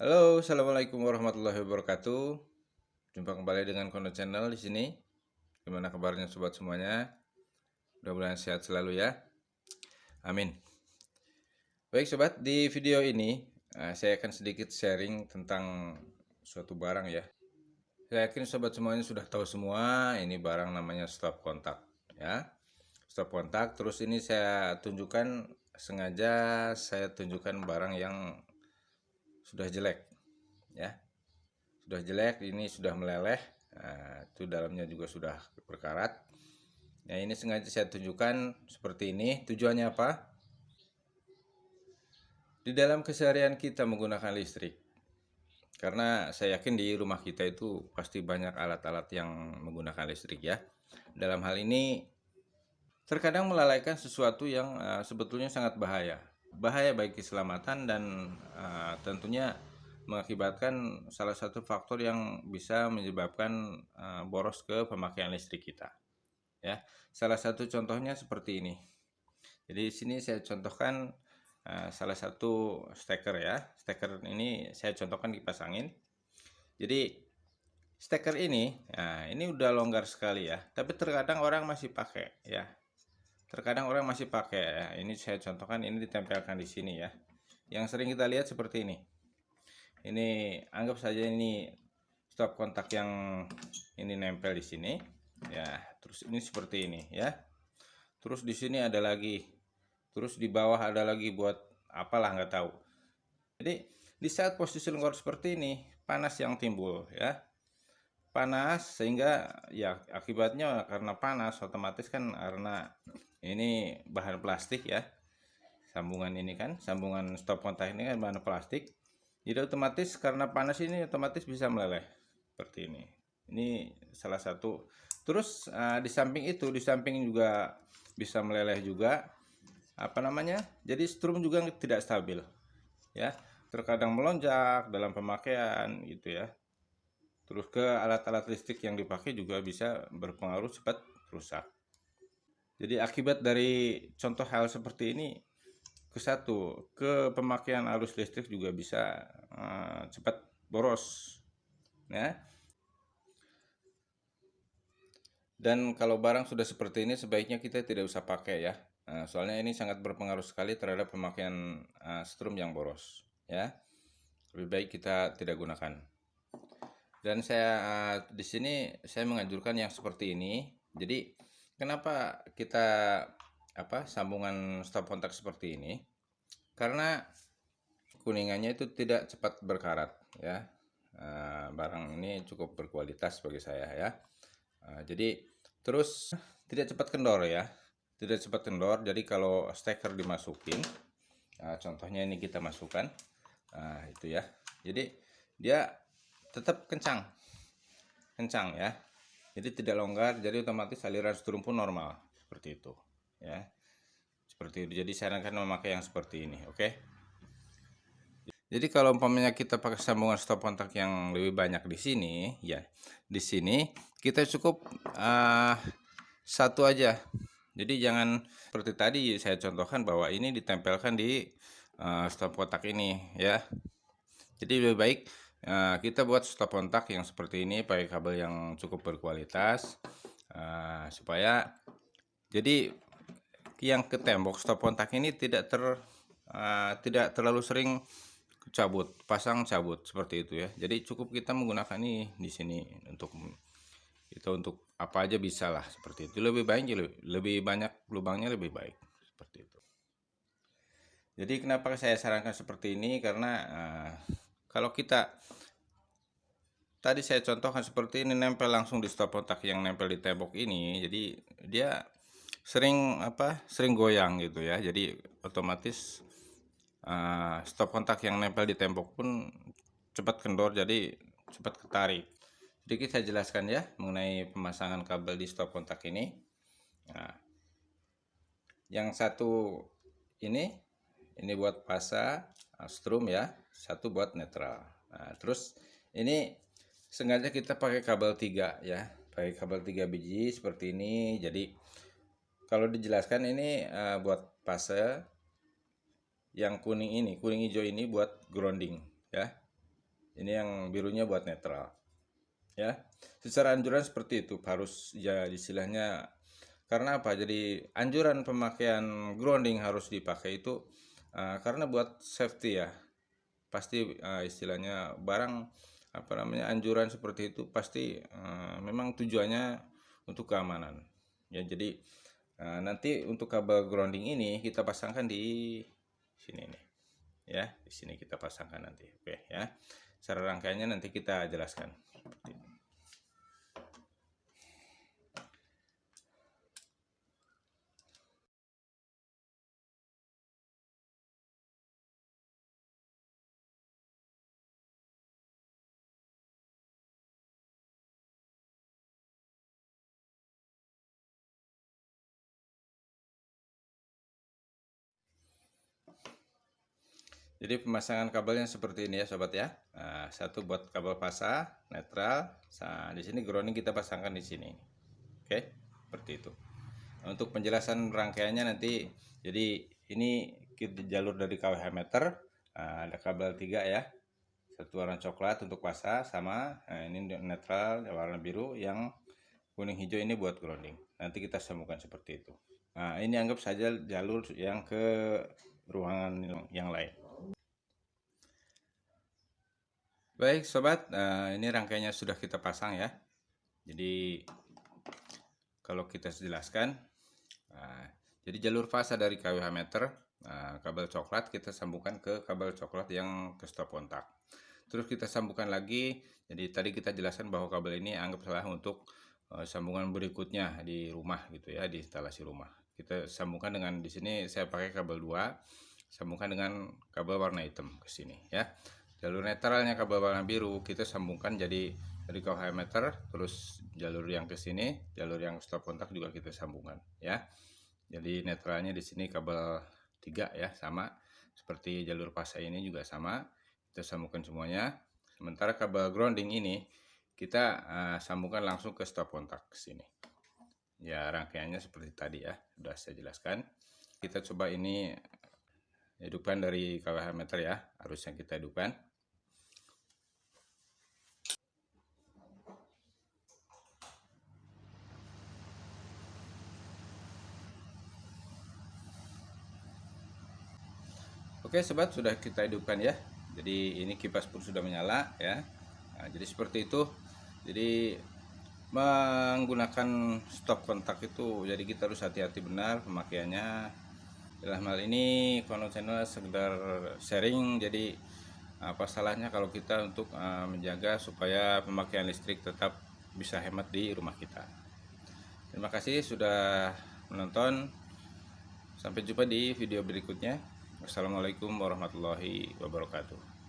Halo, assalamualaikum warahmatullahi wabarakatuh. Jumpa kembali dengan Kono Channel di sini. Gimana kabarnya sobat semuanya? Mudah-mudahan sehat selalu ya. Amin. Baik sobat, di video ini saya akan sedikit sharing tentang suatu barang ya. Saya yakin sobat semuanya sudah tahu semua, ini barang namanya stop kontak ya. Stop kontak. Terus ini saya tunjukkan, sengaja saya tunjukkan barang yang sudah jelek ya. Sudah jelek, ini sudah meleleh. Nah, itu dalamnya juga sudah berkarat. Nah, ini sengaja saya tunjukkan seperti ini. Tujuannya apa? Di dalam keseharian kita menggunakan listrik. Karena saya yakin di rumah kita itu pasti banyak alat-alat yang menggunakan listrik ya. Dalam hal ini terkadang melalaikan sesuatu yang sebetulnya sangat bahaya. Bahaya bagi keselamatan dan tentunya mengakibatkan salah satu faktor yang bisa menyebabkan boros ke pemakaian listrik kita. Ya, salah satu contohnya seperti ini. Jadi di sini saya contohkan salah satu steker ya. Steker ini saya contohkan kipas angin. Jadi steker ini, nah ini udah longgar sekali ya. Tapi terkadang orang masih pakai ya. Terkadang orang masih pakai ya. Ini saya contohkan, ini ditempelkan di sini ya. Yang sering kita lihat seperti ini. Ini anggap saja ini stop kontak yang ini nempel di sini. Ya, terus ini seperti ini ya. Terus di sini ada lagi. Terus di bawah ada lagi buat apalah nggak tahu. Jadi di saat posisi longgar seperti ini, panas yang timbul ya. Panas sehingga ya akibatnya karena panas otomatis kan karena ini bahan plastik ya. Sambungan ini kan, sambungan stop kontak ini kan bahan plastik. Jadi otomatis karena panas ini otomatis bisa meleleh seperti ini. Ini salah satu. Terus di samping itu, di samping juga bisa meleleh juga. Apa namanya? Jadi strum juga tidak stabil. Ya, terkadang melonjak dalam pemakaian gitu ya. Terus ke alat-alat listrik yang dipakai juga bisa berpengaruh cepat rusak. Jadi akibat dari contoh hal seperti ini, ke pemakaian arus listrik juga bisa cepat boros ya. Dan kalau barang sudah seperti ini sebaiknya kita tidak usah pakai ya. Soalnya ini sangat berpengaruh sekali terhadap pemakaian strum yang boros ya. Lebih baik kita tidak gunakan. Dan saya di sini saya menganjurkan yang seperti ini. Jadi kenapa kita sambungan stop kontak seperti ini? Karena kuningannya itu tidak cepat berkarat ya. Barang ini cukup berkualitas bagi saya ya. Jadi terus tidak cepat kendor ya. Tidak cepat kendor. Jadi kalau steker dimasukin, contohnya ini kita masukkan, itu ya. Jadi dia tetap kencang ya. Jadi tidak longgar. Jadi otomatis aliran strum pun normal seperti itu ya. Seperti itu. Jadi saya akan memakai yang seperti ini, oke? Jadi kalau umpamanya kita pakai sambungan stop kontak yang lebih banyak di sini, ya di sini kita cukup satu aja. Jadi jangan seperti tadi saya contohkan bahwa ini ditempelkan di stop kontak ini ya. Jadi lebih baik kita buat stop kontak yang seperti ini pakai kabel yang cukup berkualitas supaya jadi yang ke tembok stop kontak ini tidak terlalu sering pasang cabut seperti itu ya. Jadi cukup kita menggunakan ini di sini untuk apa aja bisa lah seperti itu. Lebih baik lebih banyak lubangnya lebih baik seperti itu. Jadi kenapa saya sarankan seperti ini karena kalau kita tadi saya contohkan seperti ini nempel langsung di stop kontak yang nempel di tembok ini, jadi dia sering goyang gitu ya. Jadi otomatis stop kontak yang nempel di tembok pun cepat kendor, jadi cepat ketarik. Sedikit saya jelaskan ya mengenai pemasangan kabel di stop kontak ini. Nah, yang satu ini buat fasa strum ya, satu buat netral. Nah, terus ini sengaja kita pakai kabel 3 ya, pakai kabel 3 biji seperti ini. Jadi kalau dijelaskan ini buat fase, yang kuning hijau ini buat grounding ya. Ini yang birunya buat netral. Ya, secara anjuran seperti itu harus ya istilahnya. Karena apa? Jadi anjuran pemakaian grounding harus dipakai itu karena buat safety ya. Pasti istilahnya barang apa namanya anjuran seperti itu pasti memang tujuannya untuk keamanan. Ya, jadi nanti untuk kabel grounding ini kita pasangkan di sini nih. Ya, di sini kita pasangkan nanti. Oke ya. Secara rangkaiannya nanti kita jelaskan. Seperti ini. Jadi pemasangan kabelnya seperti ini ya sobat ya. Satu buat kabel fasa netral. Di sini grounding kita pasangkan di sini. Oke, seperti itu. Untuk penjelasan rangkaiannya nanti, jadi ini jalur dari KWH meter, ada kabel 3 ya. Satu warna coklat untuk fasa sama ini netral warna biru, yang kuning hijau ini buat grounding. Nanti kita sambungkan seperti itu. Nah, ini anggap saja jalur yang ke ruangan yang lain. Baik sobat, ini rangkaiannya sudah kita pasang ya. Jadi kalau kita jelaskan, jadi jalur fasa dari KWH meter, kabel coklat kita sambungkan ke kabel coklat yang ke stop kontak. Terus kita sambungkan lagi. Jadi tadi kita jelaskan bahwa kabel ini anggap salah untuk sambungan berikutnya di rumah gitu ya, di instalasi rumah. Kita sambungkan dengan di sini saya pakai kabel 2, sambungkan dengan kabel warna hitam ke sini ya. Jalur netralnya kabel warna biru kita sambungkan jadi dari KWH meter, terus jalur yang ke sini, jalur yang stop kontak juga kita sambungkan ya. Jadi netralnya di sini kabel 3 ya, sama seperti jalur fasa ini juga sama, kita sambungkan semuanya. Sementara kabel grounding ini kita sambungkan langsung ke stop kontak ke sini. Ya, rangkaiannya seperti tadi ya, sudah saya jelaskan. Kita coba ini hidupkan dari KWH meter ya, harusnya kita hidupkan. Oke sobat, sudah kita hidupkan ya. Jadi ini kipas pun sudah menyala ya. Nah, jadi seperti itu. Jadi menggunakan stop kontak itu, jadi kita harus hati-hati benar pemakaiannya. Dalam hal ini Kono Channel sekedar sharing, jadi apa salahnya kalau kita untuk menjaga supaya pemakaian listrik tetap bisa hemat di rumah kita. Terima kasih sudah menonton. Sampai jumpa di video berikutnya. Wassalamualaikum warahmatullahi wabarakatuh.